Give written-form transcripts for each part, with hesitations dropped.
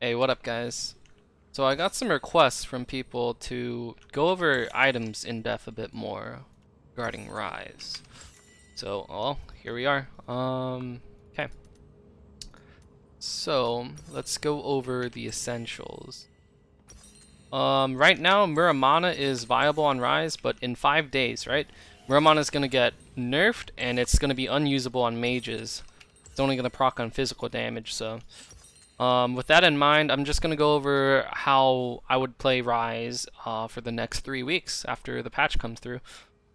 Hey, what up, guys? So I got some requests from people to go over items in depth a bit more regarding Ryze. So, well, here we are. Okay. So let's go over the essentials. Right now Muramana is viable on Ryze, but in 5 days, right? Muramana is gonna get nerfed and it's gonna be unusable on mages. It's only gonna proc on physical damage, so. With that in mind, I'm just going to go over how I would play Ryze for the next 3 weeks after the patch comes through.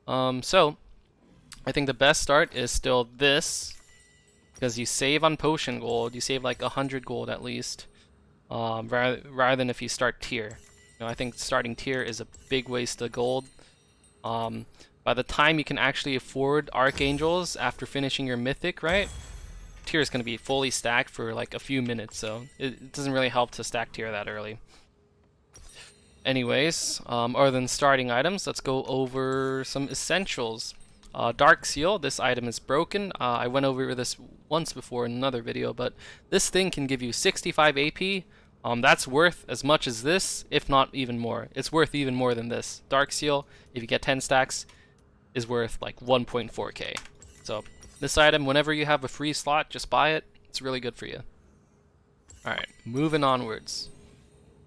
So, I think the best start is still this, because you save on potion gold. You save like 100 gold at least, rather than if you start tier. I think starting tier is a big waste of gold. By the time you can actually afford Archangels after finishing your mythic, right? Tier is going to be fully stacked for like a few minutes, so it doesn't really help to stack tier that early. Anyways, other than starting items, let's go over some essentials. Dark Seal, this item is broken. I went over this once before in another video, but this thing can give you 65 AP. That's worth as much as this, if not even more. It's worth even more than this. Dark Seal, if you get 10 stacks, is worth like 1.4k. So this item, whenever you have a free slot, just buy it. It's really good for you. Alright, moving onwards.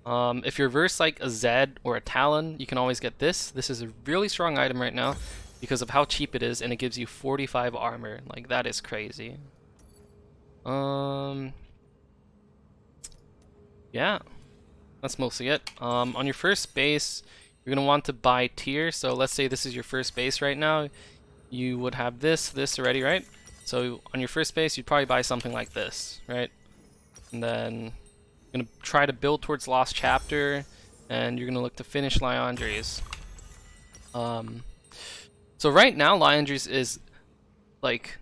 If you're versed like a Zed or a Talon, you can always get this. This is a really strong item right now because of how cheap it is, and it gives you 45 armor. Like, that is crazy. Yeah, that's mostly it. On your first base, you're going to want to buy tier. So let's say this is your first base right now. You would have this already, right? So on your first base, you'd probably buy something like this, right? And then you're gonna try to build towards Lost Chapter, and you're gonna look to finish Liandry's. So right now, Liandry's is like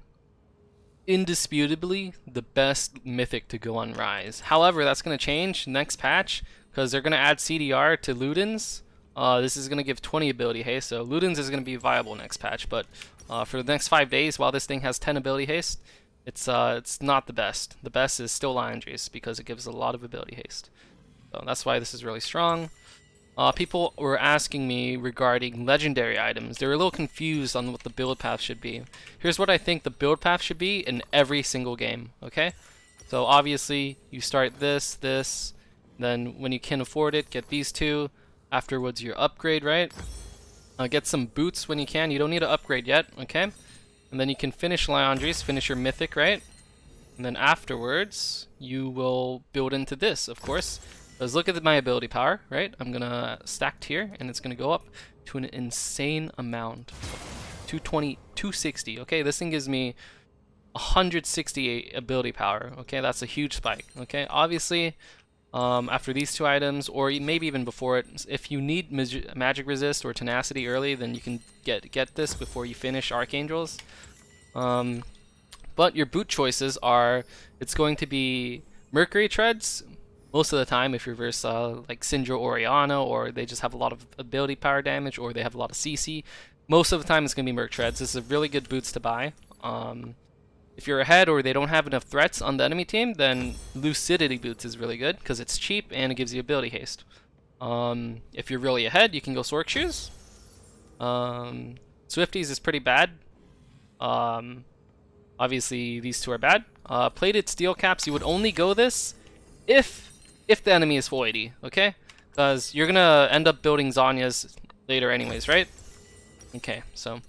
indisputably the best mythic to go on Ryze. However, that's gonna change next patch because they're gonna add CDR to Ludens. This is going to give 20 ability haste, so Ludens is going to be viable next patch, but for the next 5 days, while this thing has 10 ability haste, it's not the best. The best is still Liandry's because it gives a lot of ability haste. So that's why this is really strong. People were asking me regarding legendary items. They were a little confused on what the build path should be. Here's what I think the build path should be in every single game, okay? So obviously, you start this, then when you can afford it, get these two. Afterwards, your upgrade, right? Get some boots when you can. You don't need to upgrade yet, okay? And then you can finish Liandry's, finish your mythic, right? And then afterwards, you will build into this, of course. Let's look at my ability power, right? I'm gonna stack tier, and it's gonna go up to an insane amount. 220, 260, okay? This thing gives me 168 ability power, okay? That's a huge spike, okay? Obviously, after these two items, or maybe even before it, if you need magic resist or tenacity early, then you can get this before you finish Archangels. But your boot choices are, it's going to be Mercury Treads most of the time if you're versus like Syndra Oriana, or they just have a lot of ability power damage, or they have a lot of CC. Most of the time it's going to be Merc Treads. This is really good boots to buy. If you're ahead or they don't have enough threats on the enemy team, then Lucidity Boots is really good because it's cheap and it gives you ability haste. If you're really ahead, you can go Sork Shoes. Swifties is pretty bad. Obviously, these two are bad. Plated Steel Caps, you would only go this if the enemy is full AD, okay? Because you're going to end up building Zanya's later anyways, right? Okay, so...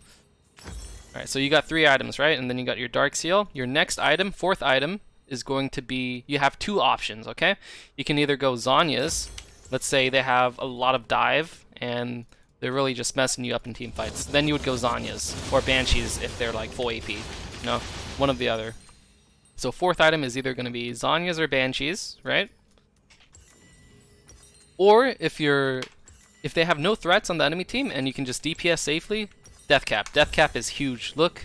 Alright, so you got 3 items, right? And then you got your Dark Seal. Your next item, 4th item, is going to be... You have 2 options, okay? You can either go Zanya's. Let's say they have a lot of dive, and they're really just messing you up in team fights. Then you would go Zanya's. Or Banshees if they're like full AP. You know? One of the other. So 4th item is either going to be Zanya's or Banshees, right? Or if they have no threats on the enemy team, and you can just DPS safely... Deathcap. Deathcap is huge. Look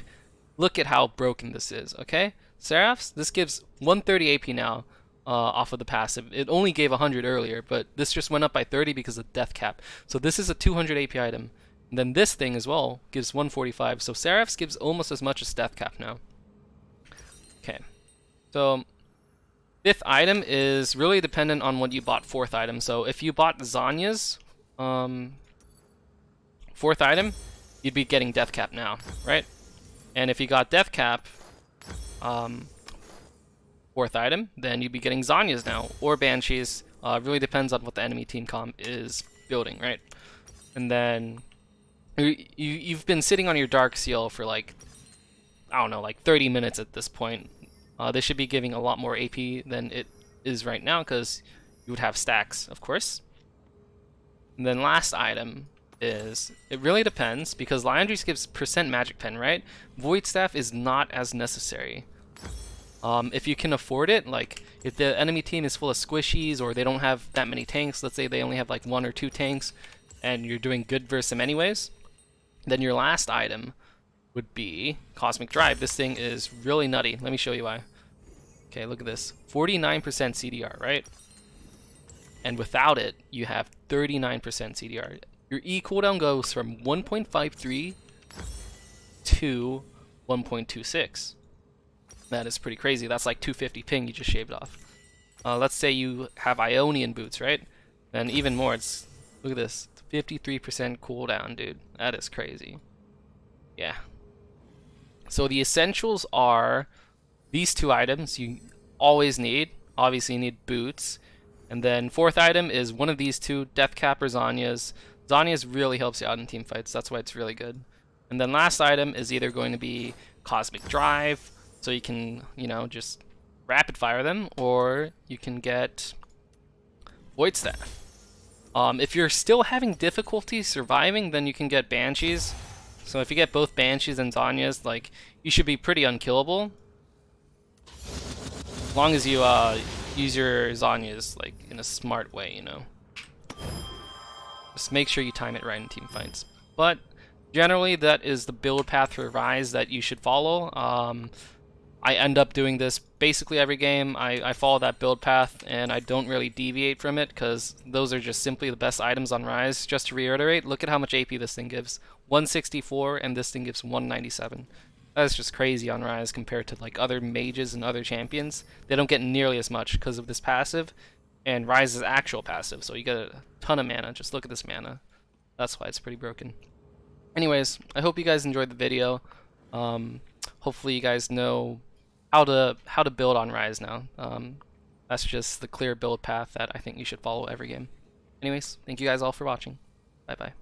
at how broken this is, okay? Seraphs, this gives 130 AP now off of the passive. It only gave 100 earlier, but this just went up by 30 because of Deathcap. So this is a 200 AP item. And then this thing as well gives 145. So Seraphs gives almost as much as Deathcap now. Okay. So Fifth item is really dependent on what you bought fourth item. So if you bought Zanya's fourth item, you'd be getting Deathcap now, right? And if you got Deathcap fourth item, then you'd be getting Zanya's now, or Banshees. Really depends on what the enemy team comp is building, right? And then you've been sitting on your Dark Seal for like, I don't know, like 30 minutes at this point. This should be giving a lot more AP than it is right now, because you would have stacks, of course. And then last item is, it really depends, because Liandry's gives % magic pen, right? Void Staff is not as necessary. If you can afford it, like if the enemy team is full of squishies or they don't have that many tanks, let's say they only have like 1 or 2 tanks, and you're doing good versus them anyways, then your last item would be Cosmic Drive. This thing is really nutty. Let me show you why. Okay, look at this. 49% CDR, right? And without it, you have 39% CDR. Your E cooldown goes from 1.53 to 1.26. That is pretty crazy. That's like 250 ping you just shaved off. Let's say you have Ionian boots, right? Then even more. It's, look at this, 53% cooldown, dude. That is crazy. Yeah. So the essentials are these 2 items you always need. Obviously you need boots. And then fourth item is one of these 2, Deathcap or Zanya's. Zanya's really helps you out in team fights. That's why it's really good. And then last item is either going to be Cosmic Drive, so you can, you know, just rapid fire them, or you can get Void Staff. If you're still having difficulty surviving, then you can get Banshees. So if you get both Banshees and Zanya's, like, you should be pretty unkillable. As long as you use your Zanya's like in a smart way, you know. Just make sure you time it right in team fights. But generally, that is the build path for Ryze that you should follow. I end up doing this basically every game. I follow that build path, and I don't really deviate from it, because those are just simply the best items on Ryze. Just to reiterate, look at how much AP this thing gives. 164, and this thing gives 197. That's just crazy on Ryze compared to like other mages and other champions. They don't get nearly as much because of this passive, and Ryze is actual passive, so you get a ton of mana. Just look at this mana. That's why it's pretty broken. Anyways, I hope you guys enjoyed the video. Hopefully you guys know how to build on Ryze now. That's just the clear build path that I think you should follow every game. Anyways, thank you guys all for watching. Bye bye.